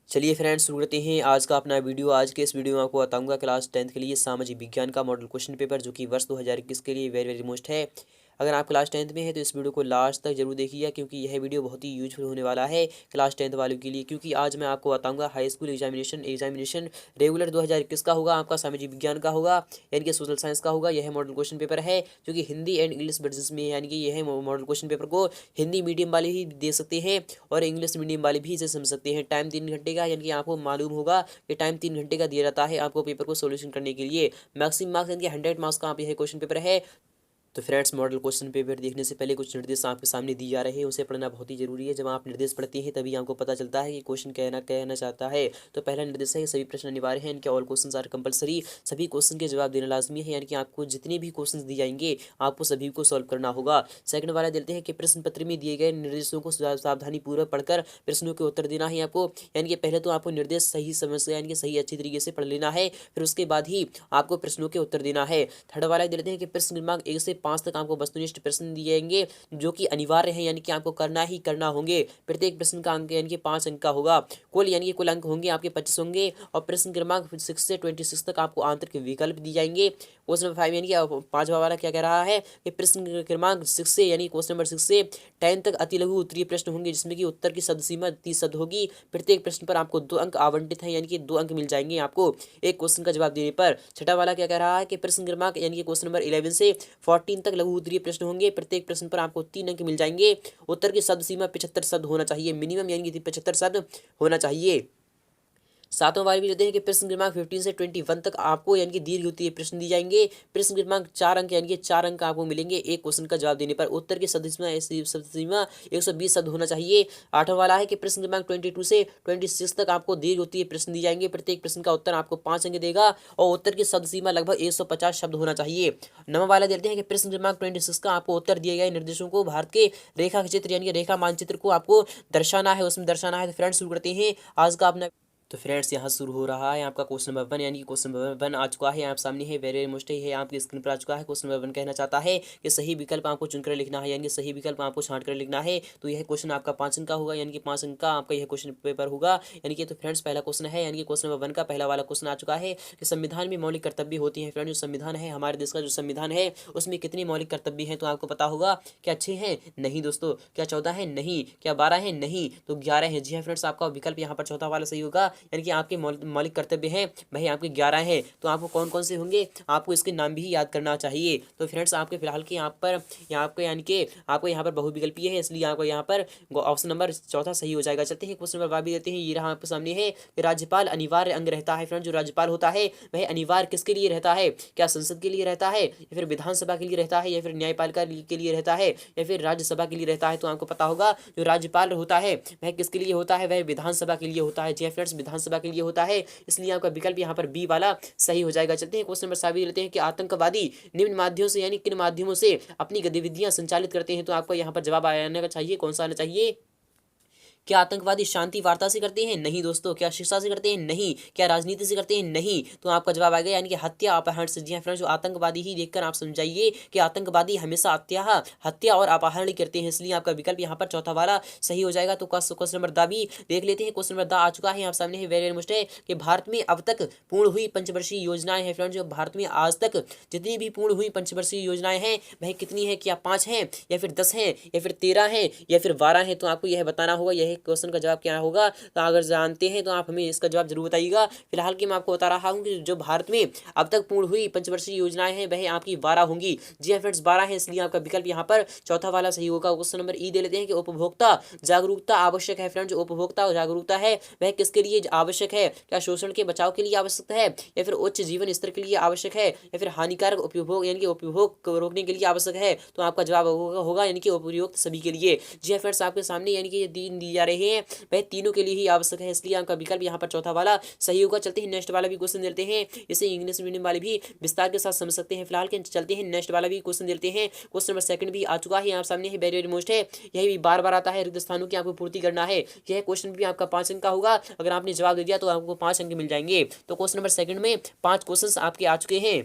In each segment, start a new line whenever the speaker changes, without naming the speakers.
चलिए फ्रेंड्स शुरू करते हैं आज का अपना वीडियो। आज के इस वीडियो में आपको बताऊंगा क्लास 10th के लिए सामाजिक विज्ञान का मॉडल क्वेश्चन पेपर जो कि वर्ष 2021 के लिए वेरी वेरी मोस्ट है। अगर आप क्लास 10th में है तो इस वीडियो को लास्ट तक जरूर देखिएगा क्योंकि यह वीडियो बहुत ही यूजफुल होने वाला है क्लास 10th वालों के लिए। क्योंकि आज मैं आपको बताऊंगा हाई स्कूल एग्जामिनेशन रेगुलर 2021 का होगा, आपका सामाजिक विज्ञान का होगा यानी कि सोशल साइंस का होगा। यह मॉडल क्वेश्चन पेपर है जो कि हिंदी एंड इंग्लिश वर्जन में है, यानी कि यह मॉडल क्वेश्चन पेपर को हिंदी मीडियम वाले ही दे सकते हैं और इंग्लिश मीडियम वाले भी इसे समझ सकते हैं। टाइम 3 घंटे का, यानी कि आपको मालूम होगा कि टाइम 3 घंटे का दिया जाता है आपको पेपर को सोल्यूशन करने के लिए। मैक्सिमम मार्क्स यानी कि 100 मार्क्स का आप यह क्वेश्चन पेपर है। तो फ्रेंड्स, मॉडल क्वेश्चन पेपर देखने से पहले कुछ निर्देश आपके सामने दिए जा रहे हैं, उसे पढ़ना बहुत ही जरूरी है। जब आप निर्देश पढ़ते हैं तभी आपको पता चलता है कि क्वेश्चन कहना चाहता है। तो पहला निर्देश है सभी प्रश्न अनिवार्य हैं, इनके ऑल क्वेश्चंस आर कंपलसरी। सभी क्वेश्चन के जवाब देना लाजमी है, यानी कि आपको जितने भी क्वेश्चन दिए जाएंगे आपको सभी को सॉल्व करना होगा। सेकंड वाला देते हैं कि प्रश्न पत्र में दिए गए निर्देशों को सावधानी पूर्वक पढ़कर प्रश्नों के उत्तर देना है आपको। यानी कि पहले तो आपको निर्देश सही समझ यानी कि सही अच्छी तरीके से पढ़ लेना है, फिर उसके बाद ही आपको प्रश्नों के उत्तर देना है। थर्ड वाला देते हैं कि प्रश्न क्रमांक 1 से 5 तक आपको वस्तुनिष्ठ प्रश्न दिए जाएंगे जो कि अनिवार्य है, यानी कि आपको करना ही करना होंगे। प्रत्येक प्रश्न का अंक यानी कि 5 अंक का होगा। कुल यानी कि कुल अंक होंगे आपके 25 होंगे। और प्रश्न क्रमांक 6 से 26 तक आपको आंतरिक विकल्प दिए जाएंगे। क्वेश्चन नंबर 5 यानी कि पांचवा वाला क्या कह रहा है कि प्रश्न क्रमांक 6 से यानी क्वेश्चन नंबर 6 से 10 तक अति लघु उत्तरीय प्रश्न होंगे जिसमें कि उत्तर की शब्द सीमा 30 शब्द होगी। प्रत्येक प्रश्न पर आपको 2 अंक आवंटित है, यानी कि 2 अंक मिल जाएंगे आपको एक क्वेश्चन का जवाब देने पर। छठा वाला क्या कह रहा है कि प्रश्न क्रमांक यानी कि क्वेश्चन नंबर 11 से 14 तक लघु उत्तरीय प्रश्न होंगे। प्रत्येक प्रश्न पर आपको 3 अंक मिल जाएंगे। उत्तर की शब्द सीमा 75 शब्द होना चाहिए मिनिमम, यानी कि 75 शब्द होना चाहिए। सातों बार भी देते हैं कि प्रश्न क्रमांक 15 से 21 तक आपको यानी कि दीर्घ उत्तरीय प्रश्न दी जाएंगे। प्रश्न क्रमांक 4 अंक यानी कि 4 अंक आपको मिलेंगे एक क्वेश्चन का जवाब देने पर। उत्तर की शब्द सीमा 120 शब्द होना चाहिए। आठवां वाला है कि प्रश्न क्रमांक 22 से 26 तक आपको दीर्घ उत्तरीय प्रश्न दी जाएंगे। प्रत्येक प्रश्न का उत्तर आपको 5 अंक देगा और उत्तर की शब्द सीमा लगभग 150 शब्द होना चाहिए। नवा वाला देते हैं कि प्रश्न क्रमांक 26 का आपको उत्तर दिए गए निर्देशों को भारत के रेखा चित्र यानी कि रेखा मानचित्र को आपको दर्शाना है, उसमें दर्शाना है। तो फ्रेंड्स शुरू करते हैं आज का अपना। तो फ्रेंड्स यहाँ शुरू हो रहा है आपका क्वेश्चन नंबर 1, यानी कि क्वेश्चन नंबर 1 आ चुका है आप सामने है, वेरी मोस्ट है आपकी स्क्रीन पर आ चुका है। क्वेश्चन नंबर 1 कहना चाहता है कि सही विकल्प आपको चुनकर लिखना है, यानी कि सही विकल्प आपको छांट कर लिखना है। तो यह क्वेश्चन आपका 5 अंक का होगा, यानी कि 5 अंक का आपका यह क्वेश्चन पेपर होगा। यानी कि तो फ्रेंड्स पहला क्वेश्चन है, यानी कि क्वेश्चन नंबर 1 का पहला वाला क्वेश्चन आ चुका है कि संविधान में मौलिक कर्तव्य होती है। फ्रेंड्स जो संविधान है हमारे देश का जो संविधान है उसमें कितने मौलिक कर्तव्य हैं तो आपको पता होगा। क्या 6 हैं? नहीं दोस्तों। क्या 14 है? नहीं। क्या 12 है? नहीं। तो 11 है। जी हाँ फ्रेंड्स, आपका विकल्प यहाँ पर चौथा वाला सही होगा, यानी कि आपके मौलिक कर्तव्य हैं वही आपके 11 हैं। तो आपको कौन कौन से होंगे आपको इसके नाम भी याद करना चाहिए। तो फ्रेंड्स आपके फिलहाल के यहाँ पर यानी कि आपको यहाँ पर बहुविकल्पीय है, इसलिए आपको यहाँ पर ऑप्शन नंबर चौथा सही हो जाएगा। चलते हैं क्वेश्चन नंबर 12 भी देते हैं, ये रहा आपके सामने है कि राज्यपाल अनिवार्य अंग रहता है। फ्रेंड्स जो राज्यपाल होता है वह अनिवार्य किसके लिए रहता है? क्या संसद के लिए रहता है या फिर विधानसभा के लिए रहता है या फिर न्यायपालिका के लिए रहता है या फिर राज्यसभा के लिए रहता है? तो आपको पता होगा जो राज्यपाल होता है वह किसके लिए होता है? वह विधानसभा के लिए होता है। जी फ्रेंड्स विधानसभा के लिए होता है, इसलिए आपका विकल्प यहाँ पर बी वाला सही हो जाएगा। चलते हैं क्वेश्चन नंबर 7 लेते हैं कि आतंकवादी निम्न माध्यमों से यानी किन माध्यमों से अपनी गतिविधियां संचालित करते हैं? तो आपको यहाँ पर जवाब आने का चाहिए, कौन सा आना चाहिए? क्या आतंकवादी शांति वार्ता से करते हैं? नहीं दोस्तों। क्या शिक्षा से करते हैं? नहीं। क्या राजनीति से करते हैं? नहीं। तो आपका जवाब आ गया यानी कि हत्या अपहरण से। जी हाँ फ्रेंड्स, जो आतंकवादी ही देखकर आप समझाइए कि आतंकवादी हमेशा हत्या और अपहरण करते हैं, इसलिए आपका विकल्प यहाँ पर चौथा वाला सही हो जाएगा। तो क्वेश्चन नंबर 10 भी देख लेते हैं। क्वेश्चन नंबर 10 आ चुका है आप सामने है, वेरी मुश्किल है कि भारत में अब तक पूर्ण हुई पंचवर्षीय योजनाएं हैं। फ्रेंड्स जो भारत में आज तक जितनी भी पूर्ण हुई पंचवर्षीय योजनाएं हैं वह कितनी है? क्या 5 हैं या फिर 10 हैं या फिर 13 हैं या फिर 12 हैं? तो आपको यह बताना होगा। यह क्वेश्चन का जवाब क्या होगा? तो अगर जानते हैं तो आप हमें इसका जवाब जरूर बताइएगा। फिलहाल की मैं आपको बता रहा हूँ कि जो भारत में अब तक पूर्ण हुई पंचवर्षीय योजनाएं हैं वह आपकी 12 होंगी। जी हाँ फ्रेंड्स 12 है, इसलिए आपका विकल्प यहाँ पर चौथा वाला सही होगा। क्वेश्चन नंबर ई दे लेते हैं कि उपभोक्ता जागरूकता आवश्यक है। फ्रेंड्स जो उपभोक्ता जागरूकता है वह किसके लिए आवश्यक है? क्या शोषण के बचाव के लिए आवश्यक है या फिर उच्च जीवन स्तर के लिए आवश्यक है या फिर हानिकारक उपभोग यानी कि उपभोग को रोकने के लिए आवश्यक है? तो आपका जवाब होगा यानी कि उपयुक्त सभी के लिए। जी हाँ फ्रेंड्स आपके सामने यानी कि ये तीन दी जा रहे हैं वह तीनों के लिए ही आवश्यक है, इसलिए आपका विकल्प यहाँ पर चौथा वाला सही होगा। चलते हैं नेक्स्ट वाला भी क्वेश्चन देते हैं, इसे इंग्लिश मीडियम वाले भी विस्तार के साथ समझ सकते हैं। फिलहाल के चलते हैं नेक्स्ट वाला भी क्वेश्चन देते हैं। क्वेश्चन नंबर 2 भी आ चुका है आप सामने है, वेरी मोस्ट है, यही भी बार बार आता है, रिक्त स्थानों की आपको पूर्ति करना है। यह क्वेश्चन भी आपका 5 अंक का होगा, अगर आपने जवाब दे दिया तो आपको 5 अंक मिल जाएंगे। तो क्वेश्चन नंबर 2 में 5 क्वेश्चन आपके आ चुके हैं।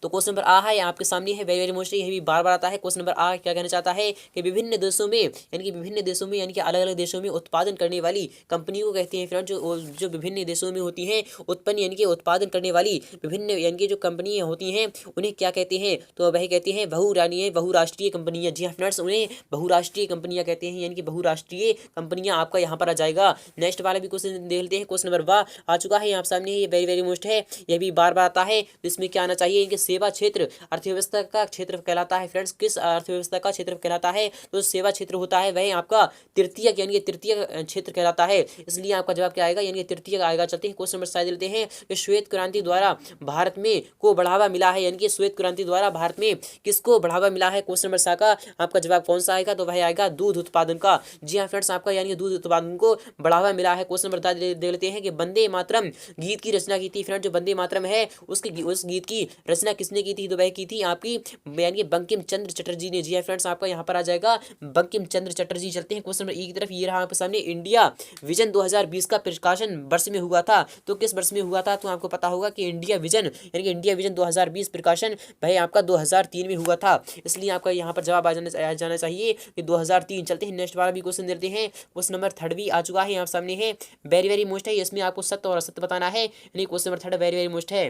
तो क्वेश्चन नंबर आ है आपके सामने है, वेरी वेरी मोस्ट, यह भी बार बार आता है। क्वेश्चन नंबर आ क्या कहना चाहता है कि विभिन्न देशों में यानी कि अलग अलग देशों में उत्पादन करने वाली कंपनी को कहते हैं फ्रेंड, जो विभिन्न देशों में होती हैं उत्पन्न यानी कि उत्पादन करने वाली विभिन्न यानी कि जो कंपनियां होती हैं उन्हें क्या कहते हैं, तो वह कहते हैं बहुराष्ट्रीय कंपनियां। जी हाँ फ्रेंड्स, उन्हें बहुराष्ट्रीय कंपनियां कहते हैं, यानी कि बहुराष्ट्रीय कंपनियां आपका यहाँ पर आ जाएगा। नेक्स्ट वाला भी क्वेश्चन देख लेते हैं। क्वेश्चन नंबर वाह आ चुका है यहाँ सामने, ये वेरी वेरी मोस्ट है, यह भी बार बार आता है। तो इसमें क्या आना चाहिए, इनके सेवा क्षेत्र अर्थव्यवस्था का क्षेत्र कहलाता है। फ्रेंड्स, किस अर्थव्यवस्था का क्षेत्र कहलाता है, तो सेवा क्षेत्र होता है वह आपका तृतीय यानी कि तृतीय क्षेत्र कहलाता है। इसलिए आपका जवाब क्या आएगा, यानी कि तृतीय आएगा। चलते हैं क्वेश्चन नंबर 7 लेते हैं कि श्वेत क्रांति द्वारा भारत में को बढ़ावा मिला है, यानी कि श्वेत क्रांति द्वारा भारत में किसको बढ़ावा मिला है। क्वेश्चन नंबर 7 का आपका जवाब कौन सा आएगा, तो वह आएगा दूध उत्पादन का। जी हाँ फ्रेंड्स, आपका यानी कि दूध उत्पादन को बढ़ावा मिला है। क्वेश्चन नंबर 10 देख लेते हैं कि वंदे मातरम गीत की रचना की थी। फ्रेंड, जो वंदे मातरम है उस गीत की रचना किसने की थी, तो वह की थी आपकी यानी कि बंकिम चंद्र चटर्जी ने। जी है फ्रेंड्स, आपका यहाँ पर आ जाएगा बंकिम चंद्र चटर्जी। चलते हैं क्वेश्चन नंबर ई की तरफ। ये रहा आपके सामने, इंडिया विजन 2020 का प्रकाशन वर्ष में हुआ था, तो किस वर्ष में हुआ था, तो आपको पता होगा कि इंडिया विजन यानी कि इंडिया विजन 2020 प्रकाशन भाई आपका 2003 में हुआ था। इसलिए आपका यहाँ पर जवाब आ जाना चाहिए कि 2003। चलते हैं नेक्स्ट वाला भी क्वेश्चन देते हैं। क्वेश्चन नंबर 3 भी आ चुका है यहाँ सामने है, वेरी वेरी मोस्ट है। इसमें आपको सत्य और असत्य बताना है, यानी question number 3 very very most है।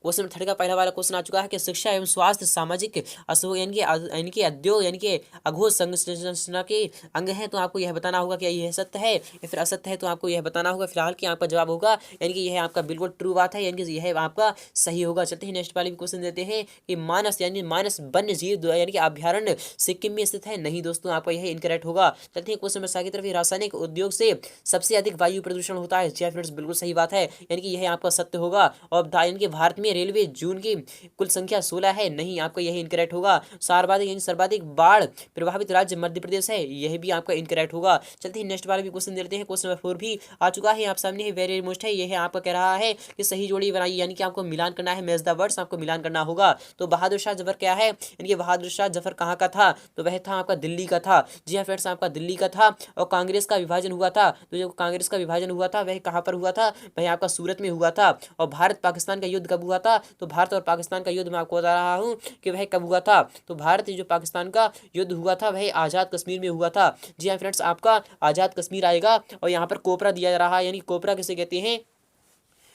क्वेश्चन नंबर 3 का पहला वाला क्वेश्चन आ चुका है कि शिक्षा एवं स्वास्थ्य सामाजिक यानी कि उद्योग यानी कि अघोष संरचना के अंग है, तो आपको यह बताना होगा कि यह सत्य है या फिर असत्य है, तो आपको यह बताना होगा। फिलहाल कि आपका जवाब होगा यानी कि यह आपका बिल्कुल ट्रू बात है, यानी कि यह आपका सही होगा। चलते हैं नेक्स्ट वाले भी क्वेश्चन देते हैं कि मानस यानी मानस वन्य जीव यानी कि अभ्यारण्य सिक्किम में स्थित है। नहीं दोस्तों, आपका यह इनकरेक्ट होगा। चलते हैं क्वेश्चन नंबर 7 की तरफ। रासायनिक उद्योग से सबसे अधिक वायु प्रदूषण होता है। जी फ्रेंड्स, बिल्कुल सही बात है, यानी कि यह आपका सत्य होगा। और यानी कि भारत में रेलवे जून की कुल संख्या 16 है। नहीं, आपका यह इनकरेक्ट होगा। सर्वाधिक बाढ़ प्रभावित राज्य मध्य प्रदेश है, यह भी आपका इनकरेक्ट होगा। चलते हैं नेक्स्ट वाला भी क्वेश्चन देते हैं। क्वेश्चन नंबर 4 भी आ चुका है आप सामने, वेरी मोस्ट है। यह आपका कह रहा है कि सही जोड़ी बनाइए, यानी कि आपको मिलान करना है, मैच द वर्ड्स आपको मिलान करना होगा। तो बहादुर शाह जफर क्या है, यानी कि बहादुर शाह जफर कहाँ का था, तो वह था आपका दिल्ली का था। जी हाँ फ्रेंड्स, आपका दिल्ली का था। और कांग्रेस का विभाजन हुआ था, तो जो कांग्रेस का विभाजन हुआ था वह कहाँ पर हुआ था, वह आपका सूरत में हुआ था। और भारत पाकिस्तान का युद्ध कब हुआ था, तो भारत और पाकिस्तान का युद्ध मैं आपको बता रहा हूँ कि वह कब हुआ था, तो भारत जो पाकिस्तान का युद्ध हुआ था वह आज़ाद कश्मीर में हुआ था। जी हाँ फ्रेंड्स, आपका आज़ाद कश्मीर आएगा। और यहाँ पर कोपरा दिया जा रहा है, यानी कोपरा किसे कहते हैं,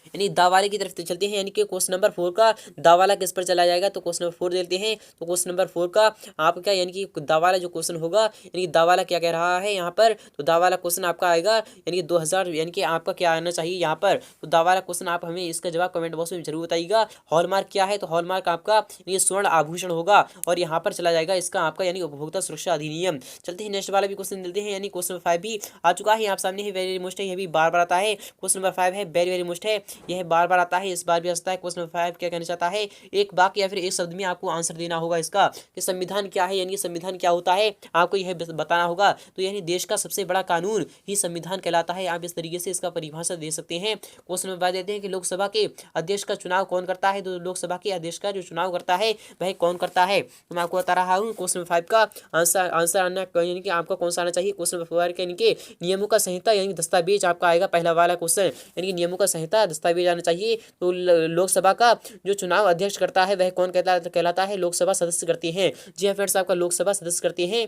यानी दावाले की तरफ चलते हैं। यानी कि क्वेश्चन नंबर 4 का दावाला किस पर चला जाएगा, तो क्वेश्चन नंबर 4 देते हैं। तो क्वेश्चन नंबर 4 का आपका यानी कि दावाला जो क्वेश्चन होगा, यानी कि दावाला क्या कह रहा है यहाँ पर, तो दावाला क्वेश्चन आपका आएगा यानी कि 2000 यानी कि आपका क्या आना चाहिए यहाँ पर, तो दावाला क्वेश्चन आप हमें इसका जवाब कमेंट बॉक्स में जरूर बताइएगा। हॉलमार्क क्या है, तो हॉलमार्क आपका ये स्वर्ण आभूषण होगा और यहाँ पर चला जाएगा इसका आपका यानी उपभोक्ता सुरक्षा अधिनियम। चलते हैं नेक्स्ट वाला भी क्वेश्चन देते हैं। यानी क्वेश्चन नंबर 5 भी आ चुका है आप सामने, वेरी वेरी मोस्ट है, यह भी बार बार आता है। क्वेश्चन नंबर 5 है, वेरी वेरी मोस्ट है, यह बार बार आता है, इस बार भी आता है। क्वेश्चन नंबर 5 क्या कहना चाहता है, एक वाक्य या फिर एक शब्द में आपको आंसर देना होगा इसका कि संविधान क्या है, यानी कि संविधान क्या होता है आपको यह बताना होगा। तो यानी देश का सबसे बड़ा कानून ही संविधान कहलाता है, आप इस तरीके से इसका परिभाषा दे सकते हैं। क्वेश्चन नंबर 5 देते हैं कि लोकसभा के अध्यक्ष का चुनाव कौन करता है, तो लोकसभा के अध्यक्ष का जो चुनाव करता है वह कौन करता है, तो मैं आपको बता रहा हूँ। क्वेश्चन नंबर 5 का आंसर आना यानी कि आपका कौन सा आना चाहिए, क्वेश्चन नंबर 4 यानी कि नियमों का संहिता यानी दस्तावेज आपका आएगा पहला वाला क्वेश्चन, यानी कि नियमों का संहिता दस्तावेज आना चाहिए। तो लोकसभा का जो चुनाव अध्यक्ष करता है वह कौन कहलाता है, लोकसभा सदस्य करते हैं। जी हाँ फ्रेंड्स, आपका लोकसभा सदस्य करते हैं।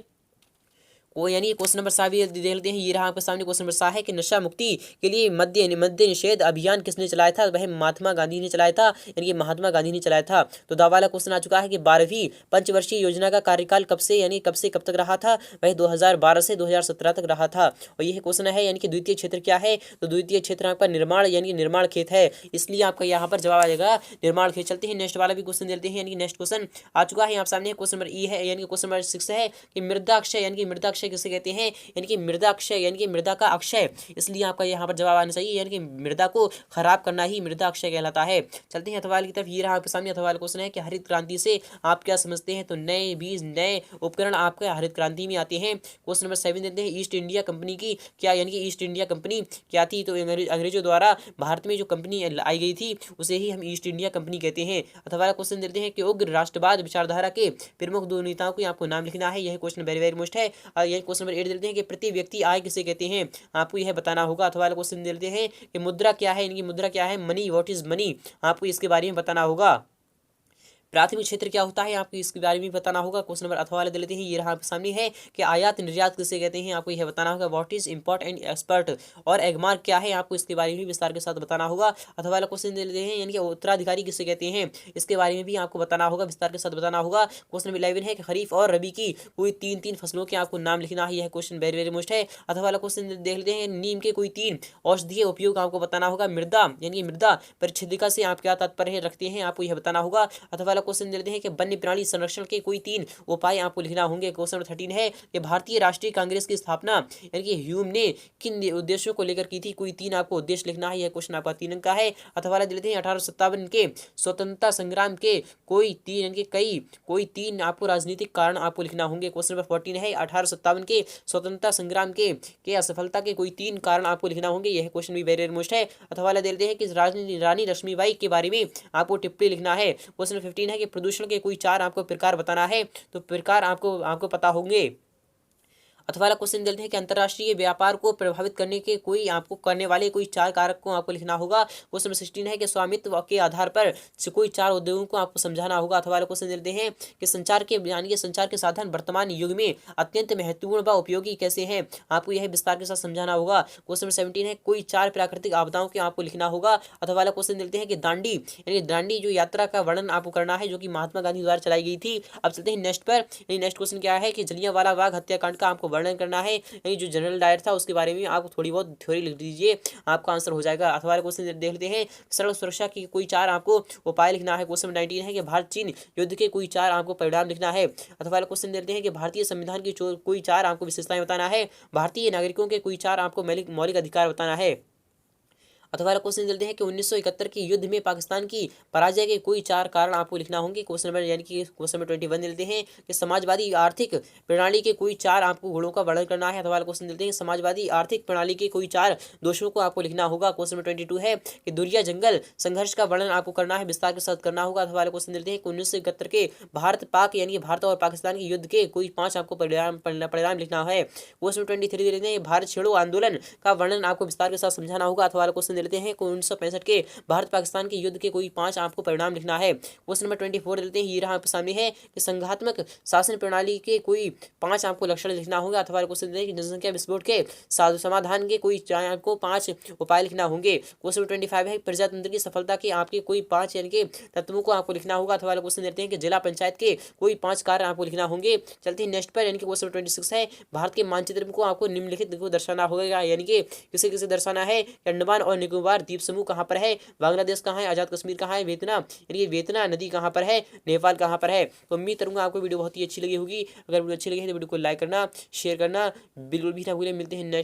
वो यानी क्वेश्चन नंबर 7 भी देख लेते हैं। ये रहा आपके सामने क्वेश्चन नंबर 7 है कि नशा मुक्ति के लिए मद्य निषेध अभियान किसने चलाया था, वह महात्मा गांधी ने चलाया था, यानी कि महात्मा गांधी ने चलाया था। तो दावाला क्वेश्चन आ चुका है कि 12वीं पंचवर्षीय योजना का कार्यकाल कब से कब तक रहा था, वह 2012 से 2017 तक रहा था। और यह क्वेश्चन है यानी कि द्वितीय क्षेत्र क्या है, तो द्वितीय क्षेत्र आपका निर्माण यानी कि निर्माण खेत है, इसलिए आपका यहाँ पर जवाब आ जाएगा निर्माण खेत। चलते हैं नेक्स्ट वाला भी क्वेश्चन देते हैं। यानी कि नेक्स्ट क्वेश्चन आ चुका है आप सामने, क्वेश्चन नंबर ई है, यानी कि क्वेश्चन नंबर 6 है कि मृदा अक्षय यानी कि मृदा अक्षय किसे कहते हैं, यानी कि मृदा अक्षय यानी कि मृदा का अक्षय, इसलिए आपका यहाँ पर जवाब आना चाहिए, यानी कि मृदा को खराब करना ही मृदा अक्षय कहलाता है। चलते हैं अथवा की तरफ। ये रहा आपके सामने अथवा क्वेश्चन है कि हरित क्रांति से आप क्या समझते हैं, तो नए बीज नए उपकरण आपके हरित क्रांति में आते हैं। क्वेश्चन नंबर 7 देते हैं, ईस्ट इंडिया कंपनी की क्या यानी कि ईस्ट इंडिया कंपनी क्या थी, तो अंग्रेजों द्वारा भारत में जो कंपनी आई गई थी उसे ही हम ईस्ट इंडिया कंपनी कहते हैं। अथवा क्वेश्चन देते हैं कि उग्र राष्ट्रवाद विचारधारा के प्रमुख दो नेताओं को आपको नाम लिखना है, यह क्वेश्चन वेरी वेरी मोस्ट है। यह क्वेश्चन नंबर 8 देते हैं कि प्रति व्यक्ति आय किसे कहते हैं, आपको यह बताना होगा। अथवा क्वेश्चन देते हैं कि मुद्रा क्या है, इनकी मुद्रा क्या है, मनी व्हाट इज मनी, आपको इसके बारे में बताना होगा। प्राथमिक क्षेत्र क्या होता है आपको इसके बारे में बताना होगा। क्वेश्चन नंबर अथवा वाले दे लेते हैं, ये रहा आपके सामने है कि आयात निर्यात किसे कहते हैं, आपको यह बताना होगा। What is import and expert और एगमार्क क्या है, आपको इसके बारे में भी विस्तार के साथ बताना होगा। अथवा वाला क्वेश्चन दे लेते हैं, यानी कि उत्तराधिकारी किसे कहते हैं, इसके बारे में भी आपको बताना होगा, विस्तार के साथ बताना होगा। क्वेश्चन नंबर 11 है कि खरीफ और रबी की कोई तीन फसलों के आपको नाम लिखना है, यह क्वेश्चन वेरी वेरी मोस्ट है। अथवा वाला क्वेश्चन देख लेते हैं, नीम के कोई 3 औषधीय उपयोग आपको बताना होगा। मृदा यानी मृदा परिच्छेदिका से आप क्या तात्पर्य रखते हैं, आपको यह बताना होगा। अथवा वाला क्वेश्चन देते हैं कि वन्य प्राणी संरक्षण के कोई 3 उपाय आपको लिखना होंगे। क्वेश्चन नंबर 13 है कि भारतीय राष्ट्रीय कांग्रेस की स्थापना यानी कि ह्यूम ने किन उद्देश्यों को लेकर की थी, कोई 3 आपको उद्देश्य लिखना है, यह क्वेश्चन आपका 3 अंक का है। अथवा वाला देते हैं 1857 के स्वतंत्रता संग्राम के कोई 3 यानी कि कोई 3 आपको राजनीतिक कारण आपको लिखना होंगे। क्वेश्चन नंबर 14 है 1857 के स्वतंत्रता संग्राम के असफलता के कोई 3 कारण आपको लिखना होंगे, यह क्वेश्चन भी वेरी मोस्ट है। अथवा वाला देते हैं कि रानी लक्ष्मीबाई के बारे में आपको टिप्पणी लिखना है। क्वेश्चन नंबर 15 है कि प्रदूषण के कोई 4 आपको प्रकार बताना है, तो प्रकार आपको पता होंगे। अथवा वाला क्वेश्चन देते हैं कि अंतर्राष्ट्रीय व्यापार को प्रभावित करने के कोई आपको करने वाले कोई 4 कारक को आपको लिखना होगा। क्वेश्चन नंबर 16 है कि स्वामित्व के आधार पर कोई 4 उद्योगों को आपको समझाना होगा। अथवा वाला क्वेश्चन देते हैं कि संचार के साधन वर्तमान युग में अत्यंत महत्वपूर्ण व उपयोगी कैसे हैं, आपको यह विस्तार के साथ समझाना होगा। क्वेश्चन नंबर 17 है कोई 4 प्राकृतिक आपदाओं के आपको लिखना होगा। अथवा वाला क्वेश्चन देते हैं कि दांडी यानी दांडी जो यात्रा का वर्णन आपको करना है, जो कि महात्मा गांधी द्वारा चलाई गई थी। अब चलते हैं नेक्स्ट पर। नेक्स्ट क्वेश्चन क्या है कि जलियांवाला बाग हत्याकांड का आपको वर्णन करना है, यानी जो जनरल डायर था उसके बारे में आप थोड़ी बहुत थ्योरी लिख दीजिए, आपका आंसर हो जाएगा। अथवा क्वेश्चन देख लेते हैं, सड़क सुरक्षा की कोई 4 आपको उपाय लिखना है। क्वेश्चन 19 है कि भारत चीन युद्ध के कोई 4 आपको परिणाम लिखना है। अथवा क्वेश्चन देते हैं कि भारतीय संविधान की कोई 4 आपको विशेषताएं बताना है। भारतीय नागरिकों के कोई 4 आपको मौलिक अधिकार बताना है। अथवा क्वेश्चन देते हैं कि 1971 के युद्ध में पाकिस्तान की पराजय के कोई 4 कारण आपको लिखना होंगे। क्वेश्चन नंबर यानी कि क्वेश्चन नंबर 21 देते हैं कि समाजवादी आर्थिक प्रणाली के कोई 4 आपको गुणों का वर्णन करना है। अथवा क्वेश्चन देते हैं समाजवादी आर्थिक प्रणाली के कोई 4 दोषों को आपको लिखना होगा। क्वेश्चन नंबर 22 है कि दुरिया जंगल संघर्ष का वर्णन आपको करना है, विस्तार के साथ करना होगा। अथवा क्वेश्चन देते हैं कि 1971 के भारत पाक यानी कि भारत और पाकिस्तान के युद्ध के कोई 5 आपको परिणाम लिखना है। क्वेश्चन 23 देते हैं भारत छोड़ो आंदोलन का वर्णन आपको विस्तार के साथ समझाना होगा। अथवा क्वेश्चन देते हैं 1965 के भारत पाकिस्तान के युद्ध के कोई 5 आपको परिणाम लिखना है। क्वेश्चन नंबर 24 देते हैं, ये रहा आपके सामने है कि संघात्मक शासन प्रणाली के कोई 5 आपको लक्षण लिखना होगा। अथवा क्वेश्चन देते हैं कि जनसंख्या विस्फोट के समाधान के कोई आपको 5 उपाय लिखना होंगे। क्वेश्चन नंबर 25 है प्रजातंत्र की सफलता के आपके कोई 5 यानी कि तत्वों को आपको लिखना होगा। अथवा क्वेश्चन देते हैं कि जिला पंचायत के कोई 5 कार्य आपको लिखना होंगे। चलते हैं नेक्स्ट पर, यानी कि क्वेश्चन नंबर 26 है भारत के मानचित्र को आपको निम्नलिखित को दर्शाना होगा, यानी कि किसे किसे दर्शाना है। अंडमान और निकोबार द्वीप समूह कहाँ पर है, बांग्लादेश कहाँ है, आजाद कश्मीर कहाँ है, वेतना यानी वेतना नदी कहाँ पर है, नेपाल कहाँ पर है। तो उम्मीद करूंगा आपको वीडियो बहुत ही अच्छी लगी होगी। अगर वीडियो अच्छी लगी है तो वीडियो को लाइक करना, शेयर करना बिल्कुल भी ना भूलें। मिलते हैं नेक्स्ट